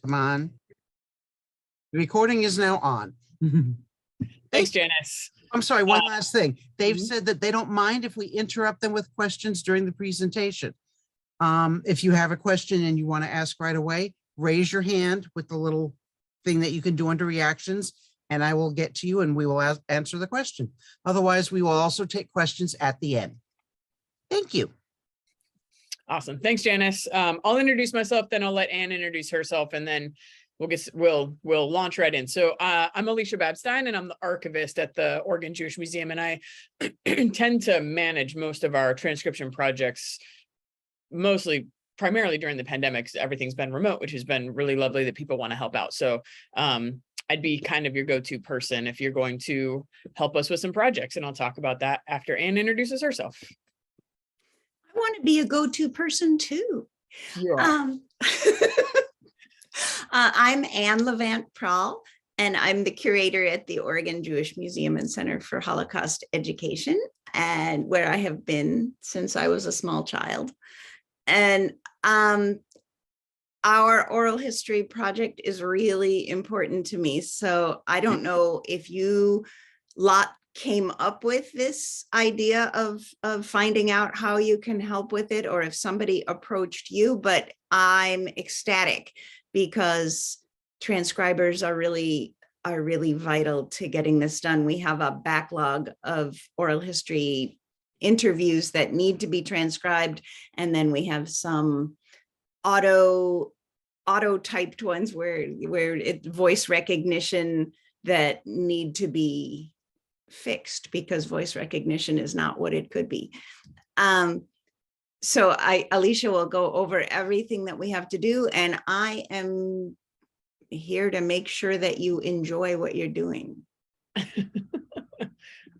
Come on. The recording is now on. Thanks, Janice. I'm sorry, one last thing. They've Mhm. said that they don't mind if we interrupt them with questions during the presentation. If you have a question and you want to ask right away, raise your hand with the little thing that you can do under reactions, and I will get to you and we will answer the question. Otherwise, we will also take questions at the end. Thank you. Awesome. Thanks, Janice. I'll introduce myself, then I'll let Anne introduce herself, and then we'll launch right in. So I'm Alisha Babbstein, and I'm the archivist at the Oregon Jewish Museum, and I tend to manage most of our transcription projects, primarily during the pandemic. Everything's been remote, which has been really lovely that people want to help out. So I'd be kind of your go-to person if you're going to help us with some projects, and I'll talk about that after Anne introduces herself. I want to be a go-to person too. Yeah. I'm Anne Levant-Prahl, and I'm the curator at the Oregon Jewish Museum and Center for Holocaust Education, and where I have been since I was a small child. And our oral history project is really important to me. So I don't know if you lot came up with this idea of finding out how you can help with it, or if somebody approached you, but I'm ecstatic because transcribers are really vital to getting this done. We have a backlog of oral history interviews that need to be transcribed, and then we have some auto typed ones where it's voice recognition that need to be fixed because voice recognition is not what it could be. So Alisha will go over everything that we have to do, and I am here to make sure that you enjoy what you're doing.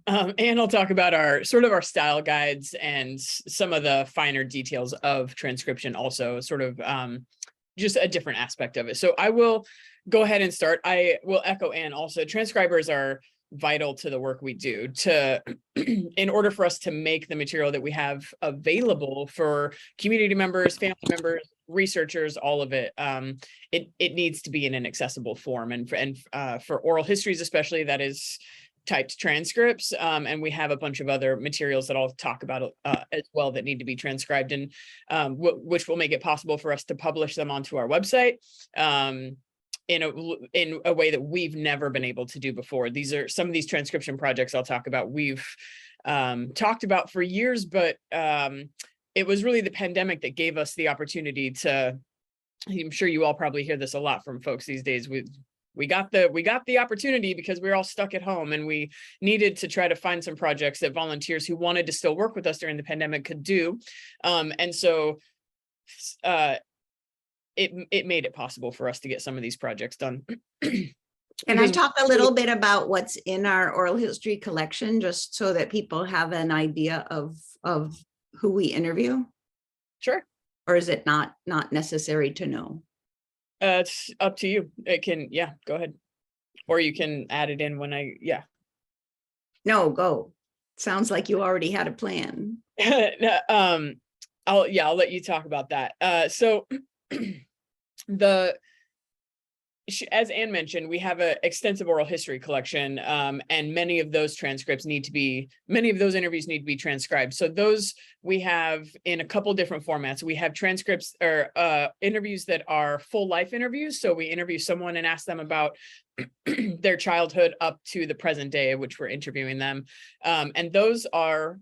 And I'll talk about our style guides and some of the finer details of transcription, also sort of just a different aspect of it. So I will go ahead and start. I will echo Anne also. Transcribers are vital to the work we do in order for us to make the material that we have available for community members, family members, researchers, all of it. It needs to be in an accessible form, and for oral histories especially, that is typed transcripts, and we have a bunch of other materials that I'll talk about as well that need to be transcribed, and which will make it possible for us to publish them onto our website in a way that we've never been able to do before. These are some of these transcription projects I'll talk about. We've talked about for years, but it was really the pandemic that gave us the opportunity to. I'm sure you all probably hear this a lot from folks these days. We got the opportunity because we were all stuck at home, and we needed to try to find some projects that volunteers who wanted to still work with us during the pandemic could do. And so it made it possible for us to get some of these projects done. Can I talk a little bit about what's in our oral history collection, just so that people have an idea of who we interview? Sure. Or is it not necessary to know? It's up to you. It can, yeah, go ahead. Or you can add it in when No, go. Sounds like you already had a plan. I'll let you talk about that. So as Anne mentioned, we have an extensive oral history collection, and many of those interviews need to be transcribed. So those we have in a couple different formats. We have transcripts or interviews that are full life interviews. So we interview someone and ask them about their childhood up to the present day at which we're interviewing them. And those are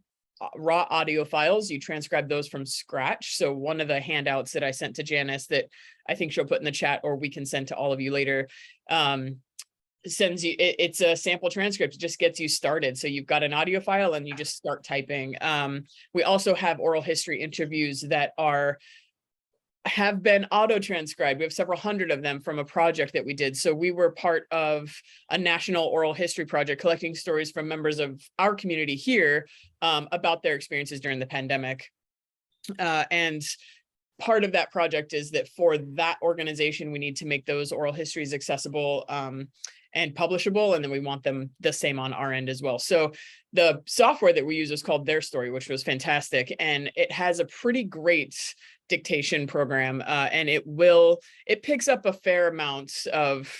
raw audio files. You transcribe those from scratch. So one of the handouts that I sent to Janice that I think she'll put in the chat, or we can send to all of you later, sends you, it's a sample transcript, it just gets you started. So you've got an audio file and you just start typing. We also have oral history interviews that have been auto-transcribed. We have several hundred of them from a project that we did. So we were part of a national oral history project collecting stories from members of our community here about their experiences during the pandemic. And part of that project is that for that organization, we need to make those oral histories accessible and publishable. And then we want them the same on our end as well. So the software that we use is called Their Story, which was fantastic. And it has a pretty great dictation program, and it picks up a fair amount of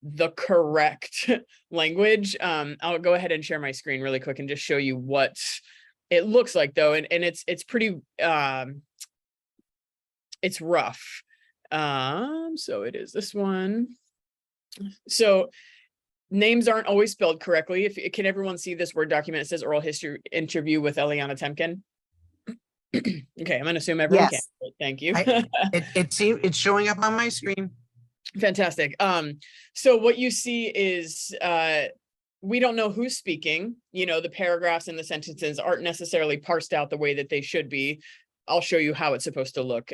the correct language. I'll go ahead and share my screen really quick and just show you what it looks like though. And it's pretty, it's rough. So it is this one. So names aren't always spelled correctly. Can everyone see this Word document? It says oral history interview with Eliana Temkin. Okay, I'm gonna assume everyone Yes. can. Thank you. It's showing up on my screen. Fantastic. So what you see is we don't know who's speaking. You know, the paragraphs and the sentences aren't necessarily parsed out the way that they should be. I'll show you how it's supposed to look.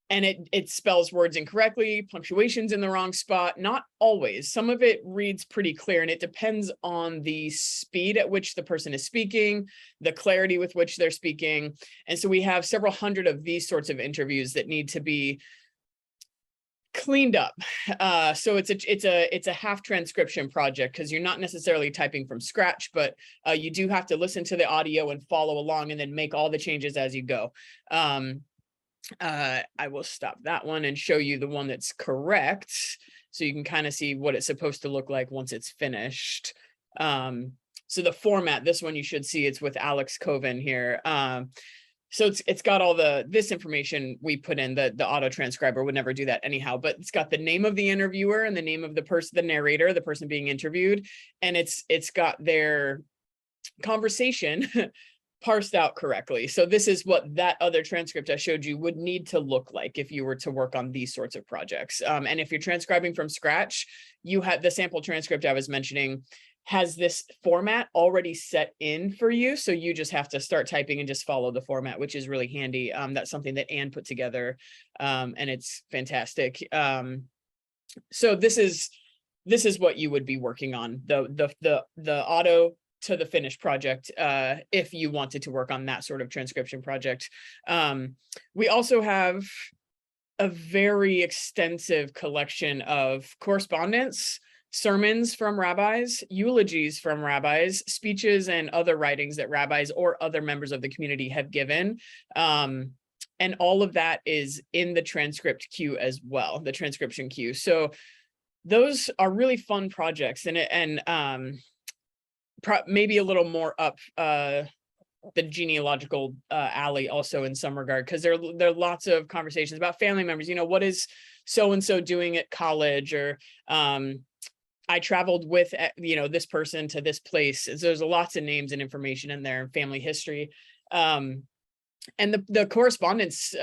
And it spells words incorrectly, punctuation's in the wrong spot. Not always. Some of it reads pretty clear, and it depends on the speed at which the person is speaking, the clarity with which they're speaking. And so we have several hundred of these sorts of interviews that need to be cleaned up. So it's a half transcription project, because you're not necessarily typing from scratch, but you do have to listen to the audio and follow along and then make all the changes as you go. I will stop that one and show you the one that's correct, so you can kind of see what it's supposed to look like once it's finished. So the format, this one you should see, it's with Alex Coven here. So it's got all this information we put in. The auto transcriber would never do that anyhow, but it's got the name of the interviewer and the name of the person, the narrator, the person being interviewed, and it's got their conversation parsed out correctly. So this is what that other transcript I showed you would need to look like if you were to work on these sorts of projects. And if you're transcribing from scratch, you have the sample transcript I was mentioning has this format already set in for you. So you just have to start typing and just follow the format, which is really handy. That's something that Anne put together, and it's fantastic. So this is what you would be working on, the auto to the finished project, if you wanted to work on that sort of transcription project. We also have a very extensive collection of correspondence, sermons from rabbis, eulogies from rabbis, speeches and other writings that rabbis or other members of the community have given. And all of that is in the transcript queue as well, the transcription queue. So those are really fun projects, and maybe a little more up the genealogical alley also in some regard, because there are lots of conversations about family members. You know, what is so-and-so doing at college, or I traveled with, you know, this person to this place. So there's lots of names and information in there, family history. And the correspondence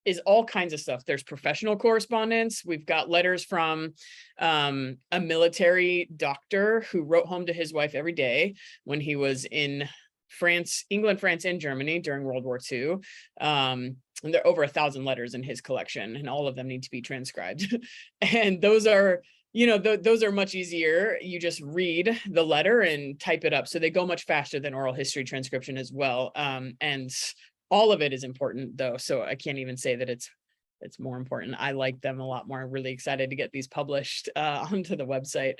is all kinds of stuff. There's professional correspondence. We've got letters from a military doctor who wrote home to his wife every day when he was in France, England, France, and Germany during World War II. And there are over 1,000 letters in his collection, and all of them need to be transcribed. And those are, you know, those are much easier. You just read the letter and type it up. So they go much faster than oral history transcription as well. And all of it is important though. So I can't even say that it's more important. I like them a lot more. I'm really excited to get these published onto the website.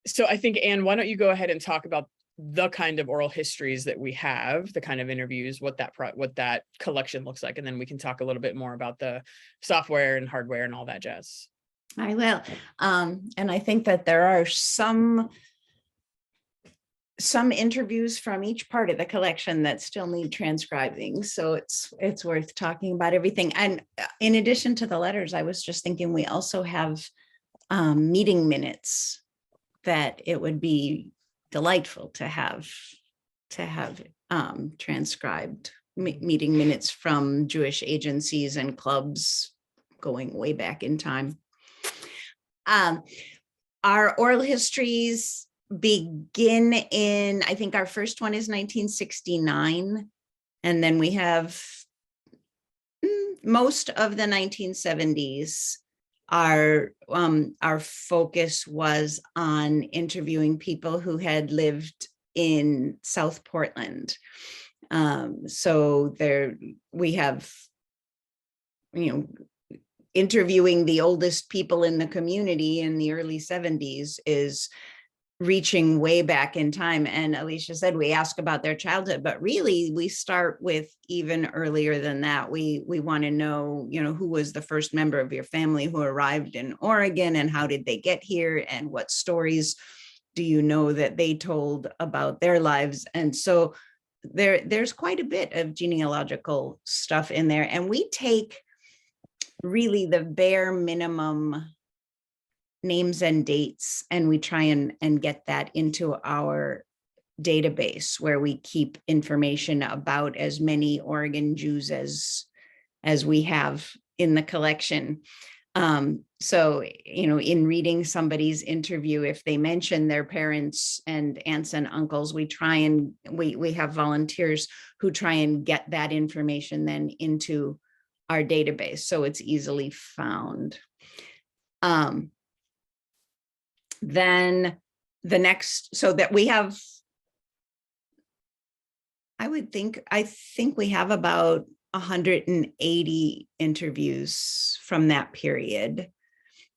So I think, Anne, why don't you go ahead and talk about the kind of oral histories that we have, the kind of interviews, what that collection looks like, and then we can talk a little bit more about the software and hardware and all that jazz. I will. And I think that there are some interviews from each part of the collection that still need transcribing. So it's worth talking about everything. And in addition to the letters, I was just thinking we also have meeting minutes that it would be delightful to have transcribed, meeting minutes from Jewish agencies and clubs going way back in time. Our oral histories begin in, I think our first one is 1969, and then we have most of the 1970s. Our focus was on interviewing people who had lived in South Portland. So there we have, you know, interviewing the oldest people in the community in the early 70s is reaching way back in time. And Alisha said, we ask about their childhood, but really we start with even earlier than that. We want to know, who was the first member of your family who arrived in Oregon, and how did they get here, and what stories do you know that they told about their lives? And so there's quite a bit of genealogical stuff in there. And we take really the bare minimum names and dates, and we try and get that into our database, where we keep information about as many Oregon Jews as we have in the collection. So, in reading somebody's interview, if they mention their parents and aunts and uncles, we try and we have volunteers who try and get that information then into our database, so it's easily found. Then the next, so that we have, I think we have about 180 interviews from that period.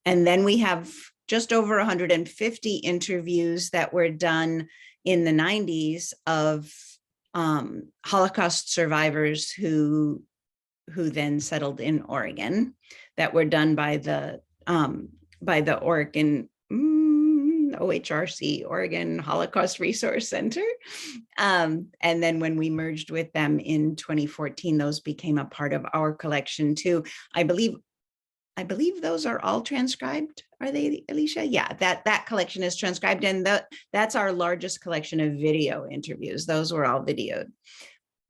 And then we have just over 150 interviews that were done in the 90s of Holocaust survivors who then settled in Oregon, that were done by the Oregon OHRC, Oregon Holocaust Resource Center. And then when we merged with them in 2014, those became a part of our collection too. I believe those are all transcribed. Are they, Alisha? Yeah, that collection is transcribed, and that's our largest collection of video interviews. Those were all videoed.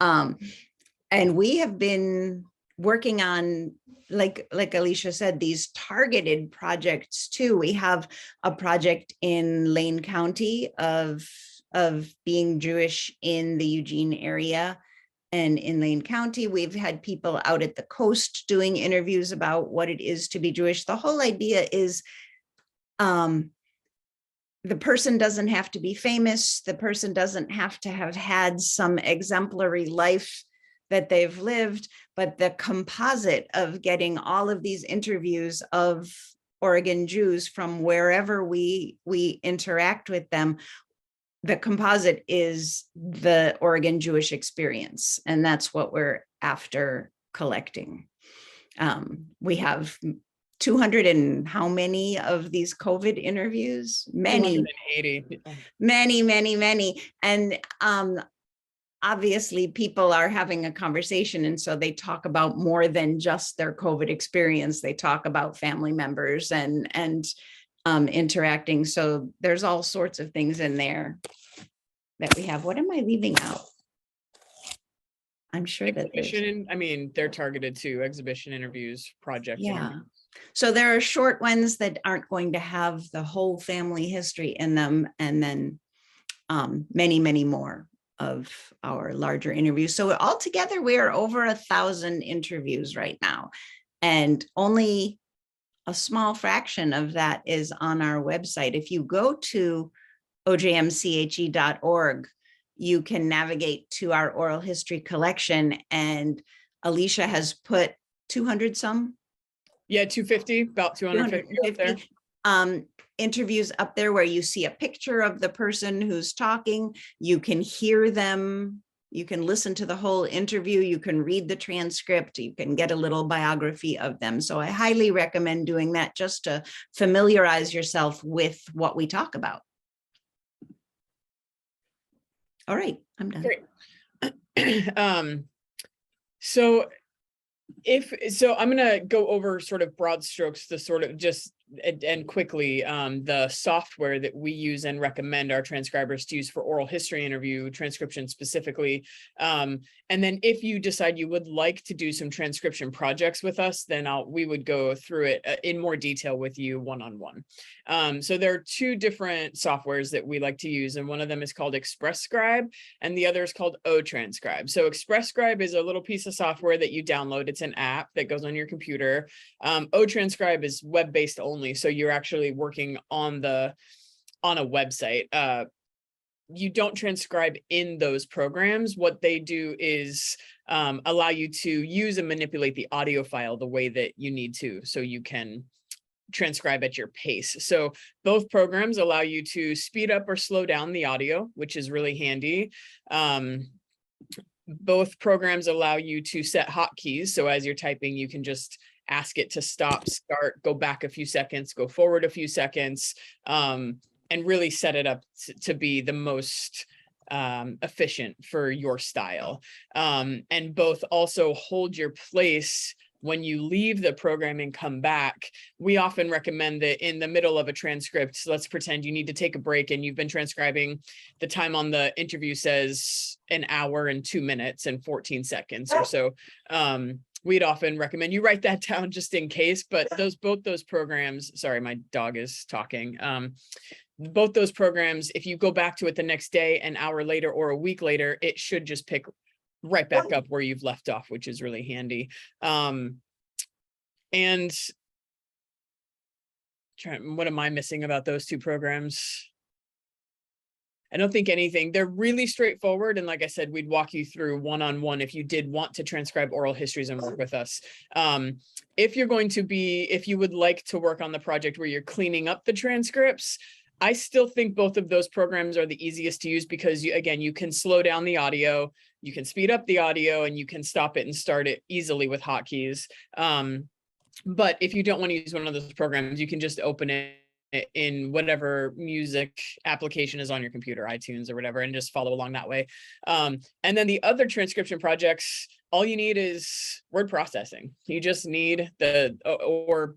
And we have been working on, like Alisha said, these targeted projects too. We have a project in Lane County of being Jewish in the Eugene area. And in Lane County, we've had people out at the coast doing interviews about what it is to be Jewish. The whole idea is the person doesn't have to be famous. The person doesn't have to have had some exemplary life that they've lived, but the composite of getting all of these interviews of Oregon Jews from wherever we interact with them, the composite is the Oregon Jewish experience. And that's what we're after collecting. We have 200 and how many of these COVID interviews? Many. 280. Many. And obviously people are having a conversation, and so they talk about more than just their COVID experience. They talk about family members and interacting. So there's all sorts of things in there that we have. What am I leaving out? I'm sure that they're targeted to exhibition interviews, project interviews. So there are short ones that aren't going to have the whole family history in them, and then many, many more of our larger interviews. So altogether, we are over 1,000 interviews right now, and only a small fraction of that is on our website. If you go to OJMCHE.org, you can navigate to our oral history collection, and Alisha has put 200 some? Yeah, 250, about 250 interviews up there where you see a picture of the person who's talking. You can hear them. You can listen to the whole interview. You can read the transcript. You can get a little biography of them. So I highly recommend doing that, just to familiarize yourself with what we talk about. All right, I'm done. Great. So I'm going to go over sort of broad strokes, the sort of just and quickly the software that we use and recommend our transcribers to use for oral history interview transcription specifically. And then if you decide you would like to do some transcription projects with us, then we would go through it in more detail with you one-on-one. So there are two different softwares that we like to use, and one of them is called ExpressScribe and the other is called OTranscribe. So ExpressScribe is a little piece of software that you download. It's an app that goes on your computer. OTranscribe is web-based only, so you're actually working on a website. you don't transcribe in those programs. What they do is allow you to use and manipulate the audio file the way that you need to, so you can transcribe at your pace. So both programs allow you to speed up or slow down the audio, which is really handy. Both programs allow you to set hotkeys. So as you're typing, you can just ask it to stop, start, go back a few seconds, go forward a few seconds, and really set it up to be the most efficient for your style. And both also hold your place when you leave the program and come back. We often recommend that in the middle of a transcript, let's pretend you need to take a break and you've been transcribing, the time on the interview says 1 hour and 2 minutes and 14 seconds or so. We'd often recommend you write that down just in case, but both those programs, sorry, my dog is talking. Both those programs, if you go back to it the next day, 1 hour later, or a week later, it should just pick right back up where you've left off, which is really handy. And what am I missing about those two programs? I don't think anything. They're really straightforward. And like I said, we'd walk you through one-on-one if you did want to transcribe oral histories and work with us. If you would like to work on the project where you're cleaning up the transcripts, I still think both of those programs are the easiest to use, because you can slow down the audio, you can speed up the audio, and you can stop it and start it easily with hotkeys. But if you don't want to use one of those programs, you can just open it in whatever music application is on your computer, iTunes or whatever, and just follow along that way. And then the other transcription projects, all you need is word processing. You just need or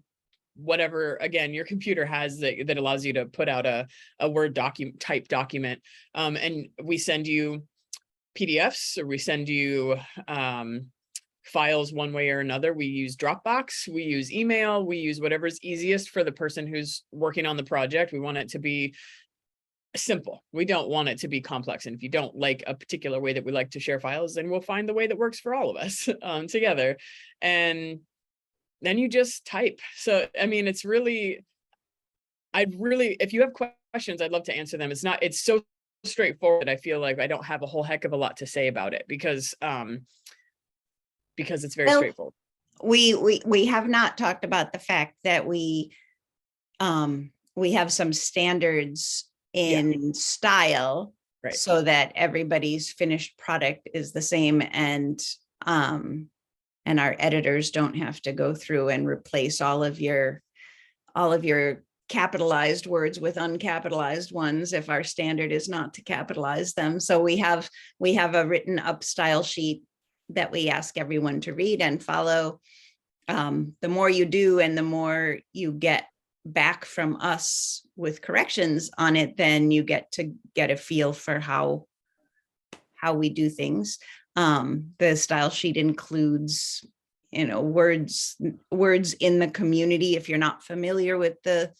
whatever, again, your computer has that allows you to put out a Word type document. And we send you PDFs, or we send you files one way or another. We use Dropbox, we use email, we use whatever's easiest for the person who's working on the project. We want it to be simple. We don't want it to be complex. And if you don't like a particular way that we like to share files, then we'll find the way that works for all of us together. And then you just type. So, I mean, it's really, if you have questions, I'd love to answer them. It's so straightforward. I feel like I don't have a whole heck of a lot to say about it, because it's very straightforward. We have not talked about the fact that we have some standards in style, right, so that everybody's finished product is the same, and our editors don't have to go through and replace all of your capitalized words with uncapitalized ones if our standard is not to capitalize them. So we have a written up style sheet that we ask everyone to read and follow. The more you do and the more you get back from us with corrections on it, then you get to get a feel for how we do things. The style sheet includes, words in the community. If you're not familiar with the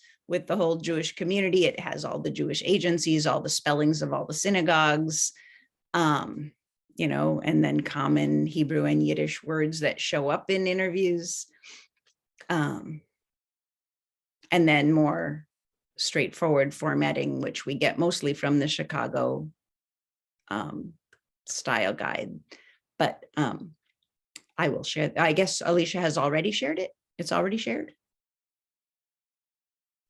whole Jewish community, it has all the Jewish agencies, all the spellings of all the synagogues, and then common Hebrew and Yiddish words that show up in interviews. And then more straightforward formatting, which we get mostly from the Chicago style guide. But I will share. I guess Alisha has already shared it. It's already shared.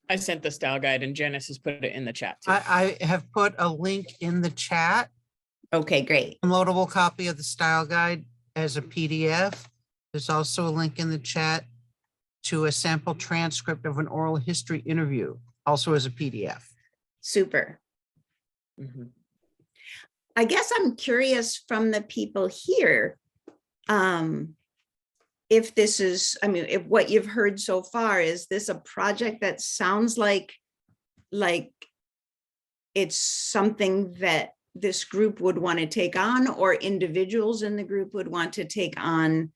I sent the style guide, and Janice has put it in the chat too. I have put a link in the chat. Okay, great. Downloadable copy of the style guide as a PDF. There's also a link in the chat to a sample transcript of an oral history interview, also as a PDF. Super. Mm-hmm. I guess I'm curious from the people here, if this is, if what you've heard so far, is this a project that sounds like it's something that this group would want to take on, or individuals in the group would want to take on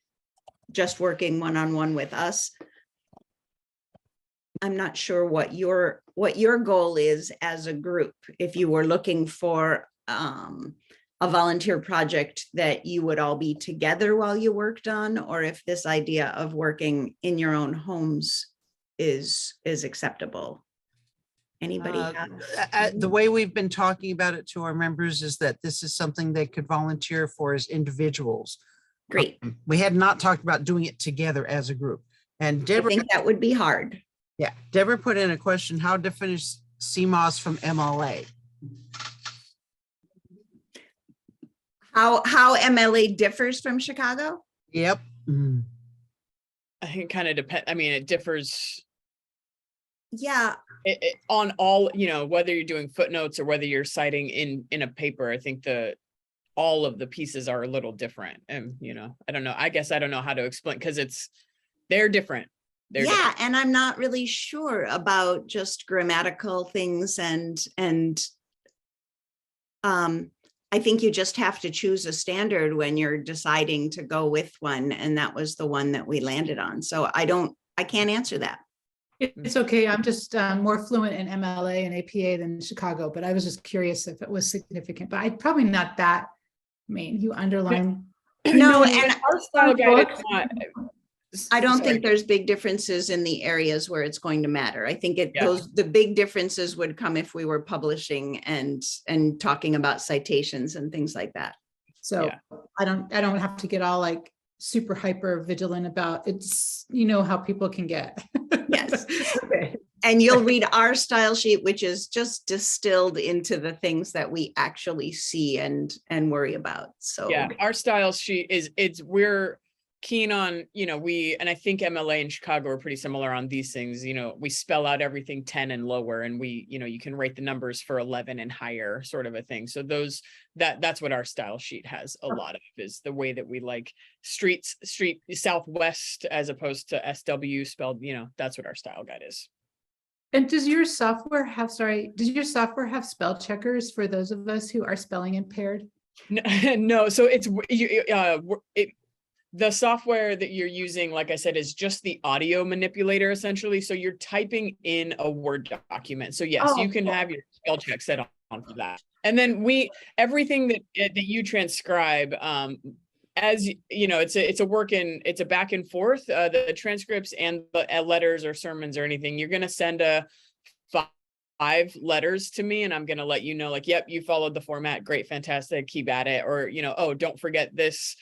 just working one-on-one with us? I'm not sure what your goal is as a group. If you were looking for a volunteer project that you would all be together while you worked on, or if this idea of working in your own homes is acceptable. Anybody have? The way we've been talking about it to our members is that this is something they could volunteer for as individuals. Great. We had not talked about doing it together as a group. And I Deborah, think that would be hard. yeah, Deborah put in a question, how different is CMOS from MLA? How MLA differs from Chicago? Yep. Mm. I think it kind of depends. I mean, it differs Yeah, on all, whether you're doing footnotes or whether you're citing in a paper. I think all of the pieces are a little different. And, I don't know. I guess I don't know how to explain because they're different. They're different. and I'm not really sure about just grammatical things and I think you just have to choose a standard when you're deciding to go with one, and that was the one that we landed on. So I can't answer that. It's okay. I'm just more fluent in MLA and APA than Chicago, but I was just curious if it was significant, but I probably not that main. You underline. No, and our style guide is not. I don't Sorry. think there's big differences in the areas where it's going to matter. I think the big differences would come if we were publishing and talking about citations and things like that. So Yeah. I don't have to get all like super hyper vigilant about it's, how people can get. Yes. Okay. And you'll read our style sheet, which is just distilled into the things that we actually see and worry about. So Yeah, our style sheet we're keen on, and I think MLA and Chicago are pretty similar on these things. We spell out everything 10 and lower, and you can rate the numbers for 11 and higher, sort of a thing. So that's what our style sheet has a lot of, is the way that we like street southwest as opposed to SW spelled, that's what our style guide is. And does your software have spell checkers for those of us who are spelling impaired? No, so the software that you're using, like I said, is just the audio manipulator, essentially. So you're typing in a Word document. So yes, you can have your spell check set on for that. And then everything that you transcribe, as it's a back and forth, the transcripts and the letters or sermons or anything, you're going to send a 5 letters to me, and I'm going to let you know, like, yep, you followed the format. Great. Fantastic. Keep at it. Or, oh, don't forget this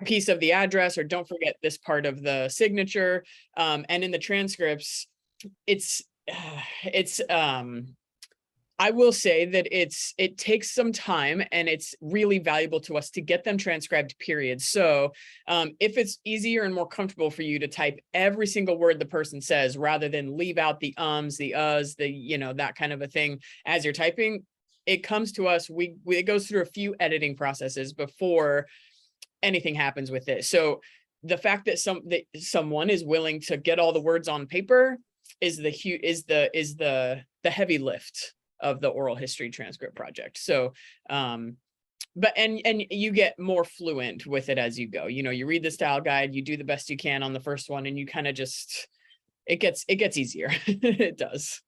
piece of the address, or don't forget this part of the signature. And in the transcripts, I will say that it takes some time, and it's really valuable to us to get them transcribed, period. So if it's easier and more comfortable for you to type every single word the person says, rather than leave out the ums, the uhs, that kind of a thing as you're typing, it comes to us. It goes through a few editing processes before anything happens with it. So the fact that someone is willing to get all the words on paper is the heavy lift of the oral history transcript project. So, but you get more fluent with it as you go. You read the style guide, you do the best you can on the first one, and you kind of it gets easier. It does.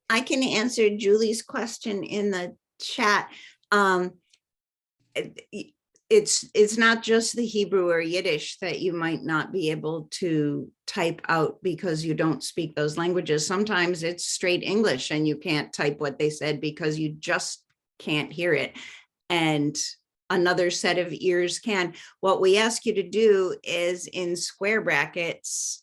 I can answer Julie's question in the chat. It's not just the Hebrew or Yiddish that you might not be able to type out because you don't speak those languages. Sometimes it's straight English and you can't type what they said because you just can't hear it. And another set of ears can. What we ask you to do is, in square brackets,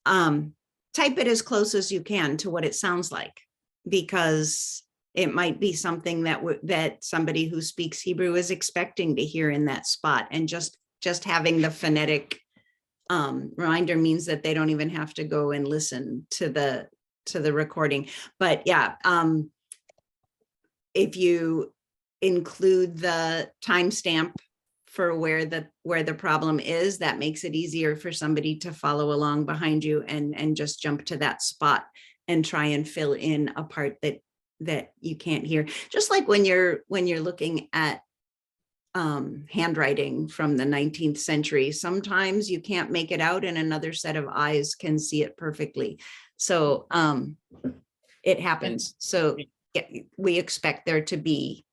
type it as close as you can to what it sounds like, because it might be something that somebody who speaks Hebrew is expecting to hear in that spot. And just having the phonetic reminder means that they don't even have to go and listen to the recording. But yeah, if you include the timestamp for where the problem is, that makes it easier for somebody to follow along behind you and just jump to that spot and try and fill in a part that you can't hear. Just like when you're looking at handwriting from the 19th century, sometimes you can't make it out and another set of eyes can see it perfectly. So it happens. So yeah, we expect there to be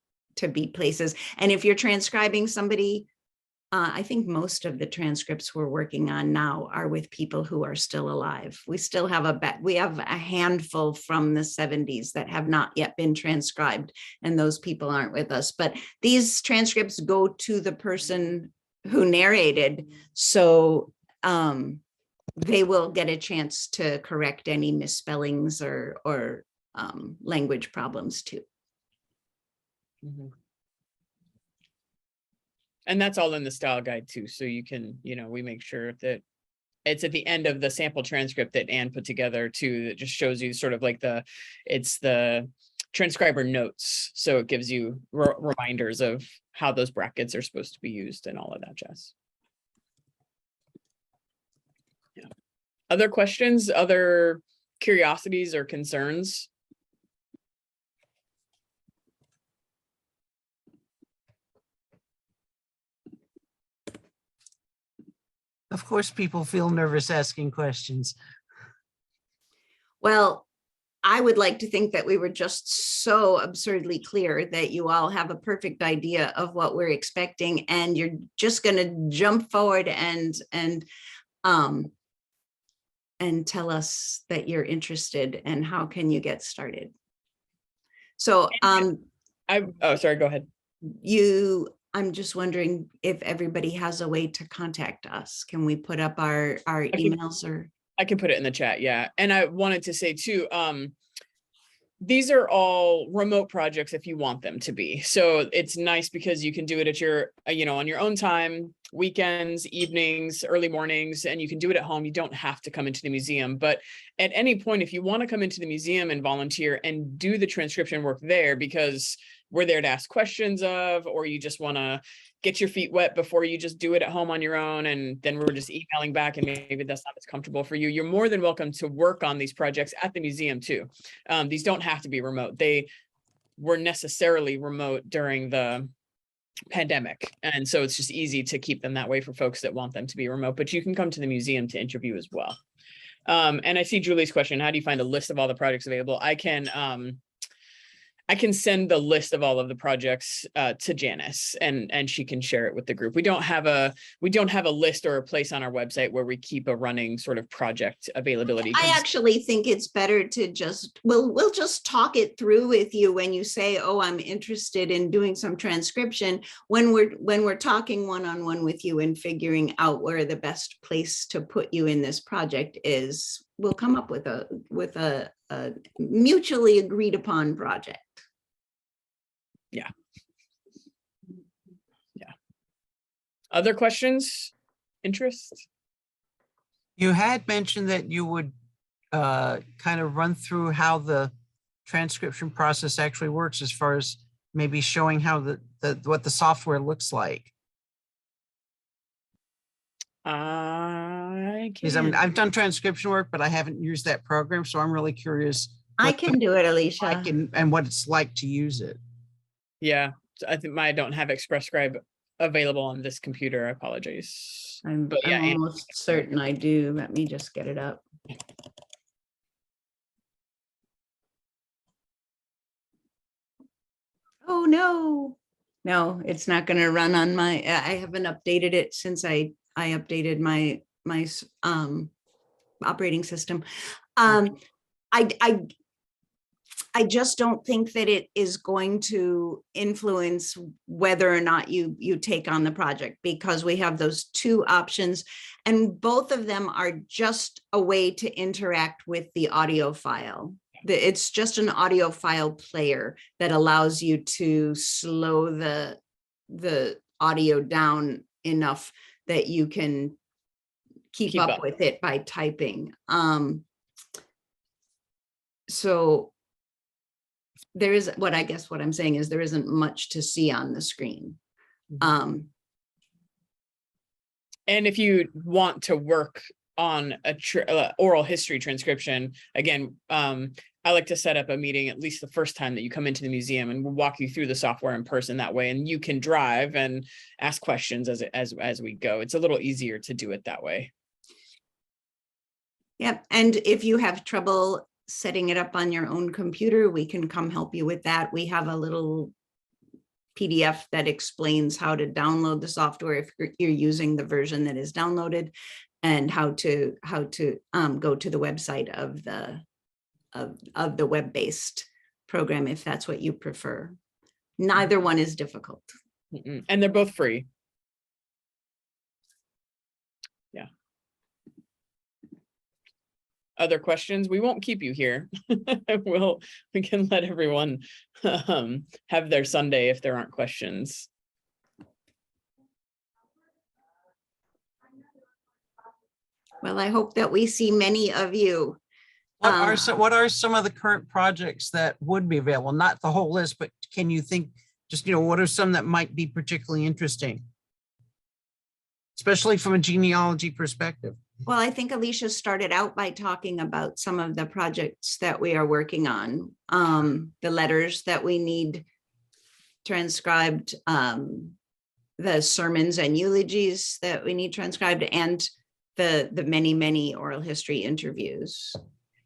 places. And if you're transcribing somebody I think most of the transcripts we're working on now are with people who are still alive. We still have we have a handful from the 70s that have not yet been transcribed, and those people aren't with us. But these transcripts go to the person who narrated, so they will get a chance to correct any misspellings or language problems too. Mhm. And that's all in the style guide too. So you can, we make sure that it's at the end of the sample transcript that Anne put together too, that just shows you sort of like it's the transcriber notes. So it gives you reminders of how those brackets are supposed to be used and all of that jazz. Yeah. Other questions, other curiosities or concerns? Of course, people feel nervous asking questions. Well, I would like to think that we were just so absurdly clear that you all have a perfect idea of what we're expecting, and you're just going to jump forward and tell us that you're interested and how can you get started. So oh, sorry, go ahead. I'm just wondering if everybody has a way to contact us. Can we put up our emails or? I can put it in the chat. Yeah. And I wanted to say too, these are all remote projects if you want them to be. So it's nice because you can do it at your, on your own time, weekends, evenings, early mornings, and you can do it at home. You don't have to come into the museum, but at any point, if you want to come into the museum and volunteer and do the transcription work there, because we're there to ask questions of, or you just want to get your feet wet before you just do it at home on your own, and then we're just emailing back and maybe that's not as comfortable for you, you're more than welcome to work on these projects at the museum too. These don't have to be remote. They were necessarily remote during the pandemic, and so it's just easy to keep them that way for folks that want them to be remote, but you can come to the museum to interview as well. And I see Julie's question, how do you find a list of all the projects available? I can send the list of all of the projects to Janice, and she can share it with the group. We don't have a list or a place on our website where we keep a running sort of project availability. I actually think it's better to we'll just talk it through with you when you say, oh, I'm interested in doing some transcription. When we're talking one-on-one with you and figuring out where the best place to put you in this project is, we'll come up with a mutually agreed upon project. Yeah. Other questions? Interest? You had mentioned that you would kind of run through how the transcription process actually works, as far as maybe showing how what the software looks like. Because I've done transcription work, but I haven't used that program, so I'm really curious. I can do it, Alisha. And what it's like to use it. Yeah, I think I don't have ExpressScribe available on this computer. I apologize. I'm almost certain I do. Let me just get it up. Oh, no, it's not going to run on my, I haven't updated it since I updated my operating system. I just don't think that it is going to influence whether or not you take on the project, because we have those two options, and both of them are just a way to interact with the audio file. It's just an audio file player that allows you to slow the audio down enough that you can keep up with it by typing. So there is what I'm saying is there isn't much to see on the screen. And if you want to work on a oral history transcription, again, I like to set up a meeting at least the first time that you come into the museum, and we'll walk you through the software in person that way, and you can drive and ask questions as we go. It's a little easier to do it that way. Yep. And if you have trouble setting it up on your own computer, we can come help you with that. We have a little PDF that explains how to download the software if you're using the version that is downloaded, and how to go to the website of the web-based program if that's what you prefer. Neither one is difficult. And they're both free. Yeah. Other questions? We won't keep you here. We can let everyone have their Sunday if there aren't questions. Well, I hope that we see many of you. What are some of the current projects that would be available? Not the whole list, but can you think just, what are some that might be particularly interesting? Especially from a genealogy perspective. Well, I think Alisha started out by talking about some of the projects that we are working on, the letters that we need transcribed, the sermons and eulogies that we need transcribed, and the many oral history interviews.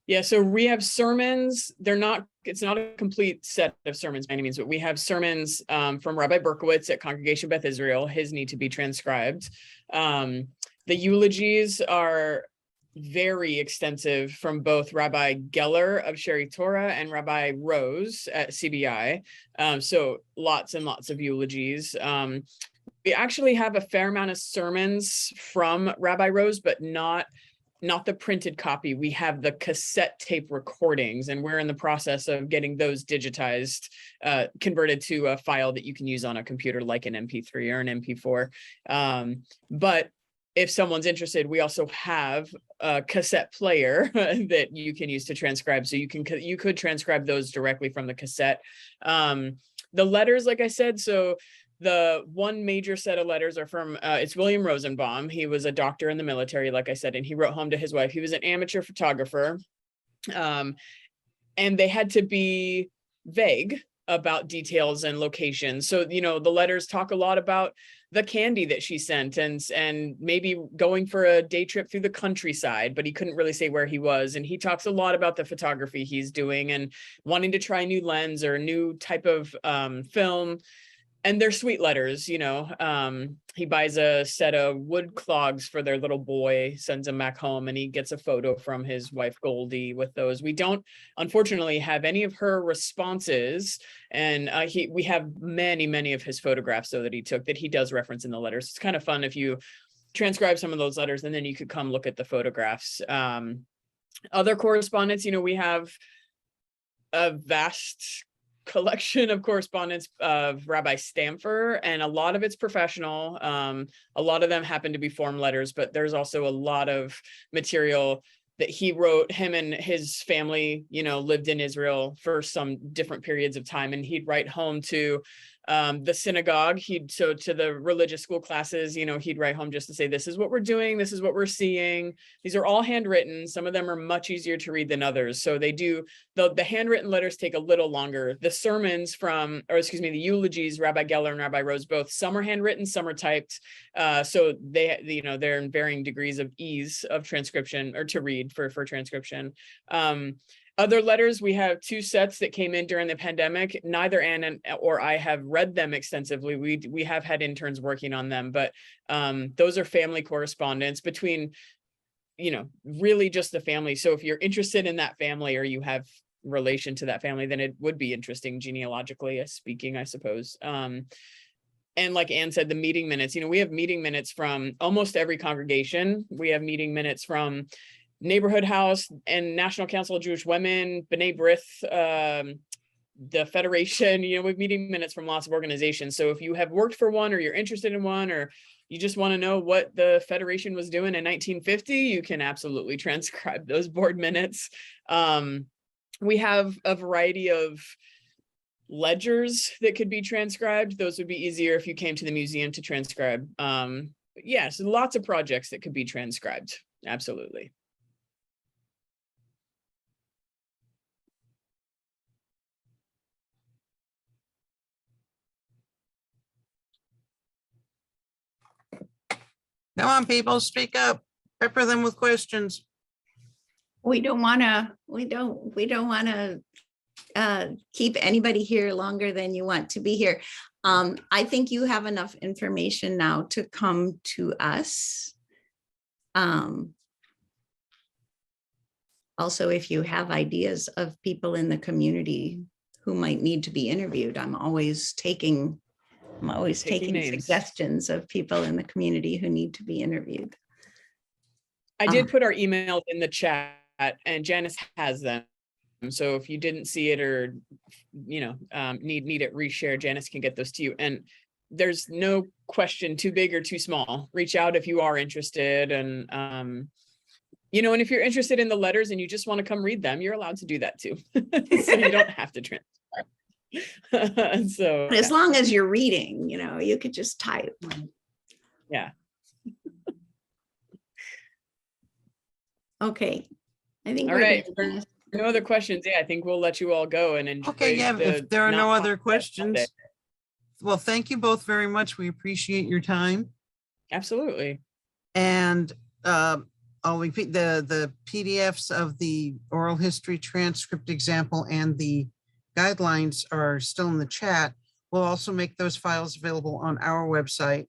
Yeah, so we have sermons. It's not a complete set of sermons by any means, but we have sermons from Rabbi Berkowitz at Congregation Beth Israel. His need to be transcribed. The eulogies are very extensive from both Rabbi Geller of Sherry Torah and Rabbi Rose at CBI. So lots and lots of eulogies. We actually have a fair amount of sermons from Rabbi Rose, but not the printed copy. We have the cassette tape recordings, and we're in the process of getting those digitized, converted to a file that you can use on a computer like an MP3 or an MP4. But if someone's interested, we also have a cassette player that you can use to transcribe. So you could transcribe those directly from the cassette. The letters, like I said, so the one major set of letters are from, it's William Rosenbaum. He was a doctor in the military, like I said, and he wrote home to his wife. He was an amateur photographer. And they had to be vague about details and locations. So, the letters talk a lot about the candy that she sent and maybe going for a day trip through the countryside, but he couldn't really say where he was. And he talks a lot about the photography he's doing and wanting to try a new lens or a new type of film. And they're sweet letters, he buys a set of wood clogs for their little boy, sends them back home, and he gets a photo from his wife, Goldie, with those. We don't, unfortunately, have any of her responses. And we have many of his photographs, though, that he took that he does reference in the letters. It's kind of fun if you transcribe some of those letters and then you could come look at the photographs. Other correspondence, we have a vast collection of correspondence of Rabbi Stamfer, and a lot of it's professional. A lot of them happen to be form letters, but there's also a lot of material that he wrote. Him and his family, lived in Israel for some different periods of time, and he'd write home to the synagogue. So to the religious school classes, he'd write home just to say, this is what we're doing. This is what we're seeing. These are all handwritten. Some of them are much easier to read than others. So they do, the handwritten letters take a little longer. The sermons the eulogies, Rabbi Geller and Rabbi Rose, both, some are handwritten, some are typed. So they're in varying degrees of ease of transcription or to read for transcription. Other letters, we have 2 sets that came in during the pandemic. Neither Ann or I have read them extensively. We have had interns working on them, but those are family correspondence between, really just the family. So if you're interested in that family or you have relation to that family, then it would be interesting genealogically speaking, I suppose. And like Ann said, the meeting minutes, we have meeting minutes from almost every congregation. We have meeting minutes from Neighborhood House and National Council of Jewish Women, B'nai B'rith, the Federation, we have meeting minutes from lots of organizations. So if you have worked for one or you're interested in one, or you just want to know what the Federation was doing in 1950, you can absolutely transcribe those board minutes. We have a variety of ledgers that could be transcribed. Those would be easier if you came to the museum to transcribe. So lots of projects that could be transcribed. Absolutely. Come on, people, speak up. Pepper them with questions. We don't want to keep anybody here longer than you want to be here. I think you have enough information now to come to us. Also, if you have ideas of people in the community who might need to be interviewed, I'm always taking names. suggestions of people in the community who need to be interviewed. I did put our emails in the chat, and Janice has them. So if you didn't see it or, you know, need it reshared, Janice can get those to you. And there's no question too big or too small. Reach out if you are interested. And, you know, and if you're interested in the letters and you just want to come read them, you're allowed to do that too. So you don't have to transcribe. So But as long as you're reading, you know, you could just type. yeah. Okay. I think All we're right. done. No other questions. Yeah, I think we'll let you all go and enjoy. Okay, yeah, if there are no other questions. Monday. Well, thank you both very much. We appreciate your time. Absolutely. And I'll repeat the PDFs of the oral history transcript example and the guidelines are still in the chat. We'll also make those files available on our website.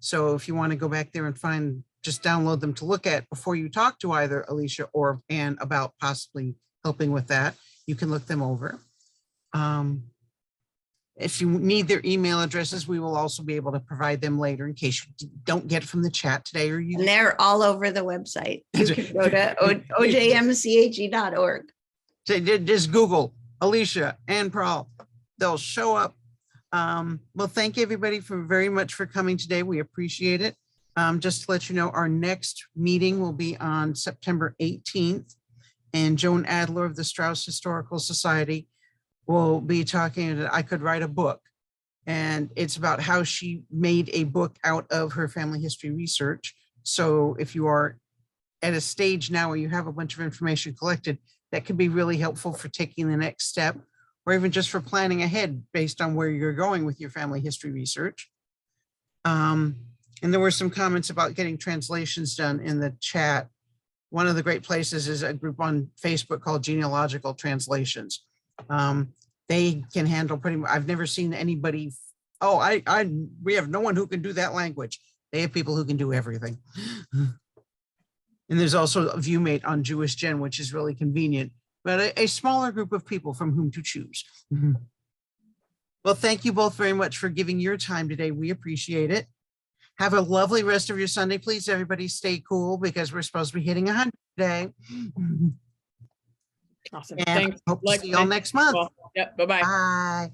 So if you want to go back there and find, just download them to look at before you talk to either Alisha or Ann about possibly helping with that, you can look them over. If you need their email addresses, we will also be able to provide them later in case you don't get it from the chat today or you. And they're all over the website. You can go to ojmche.org. Just Google Alisha and Prahl. They'll show up. Well, thank you everybody very much for coming today. We appreciate it. Just to let you know, our next meeting will be on September 18th. And Joan Adler of the Strauss Historical Society will be talking. I could write a book, and it's about how she made a book out of her family history research. So if you are at a stage now where you have a bunch of information collected, that could be really helpful for taking the next step, or even just for planning ahead based on where you're going with your family history research. And there were some comments about getting translations done in the chat. One of the great places is a group on Facebook called Genealogical Translations. They can handle pretty much, I've never seen anybody, we have no one who can do that language. They have people who can do everything. And there's also a ViewMate on Jewish Gen, which is really convenient, but a smaller group of people from whom to choose. Well, thank you both very much for giving your time today. We appreciate it. Have a lovely rest of your Sunday. Please, everybody stay cool because we're supposed to be hitting 100 today. Awesome. And Thanks. hope to see y'all next month. Well, yep. Bye-bye. Bye.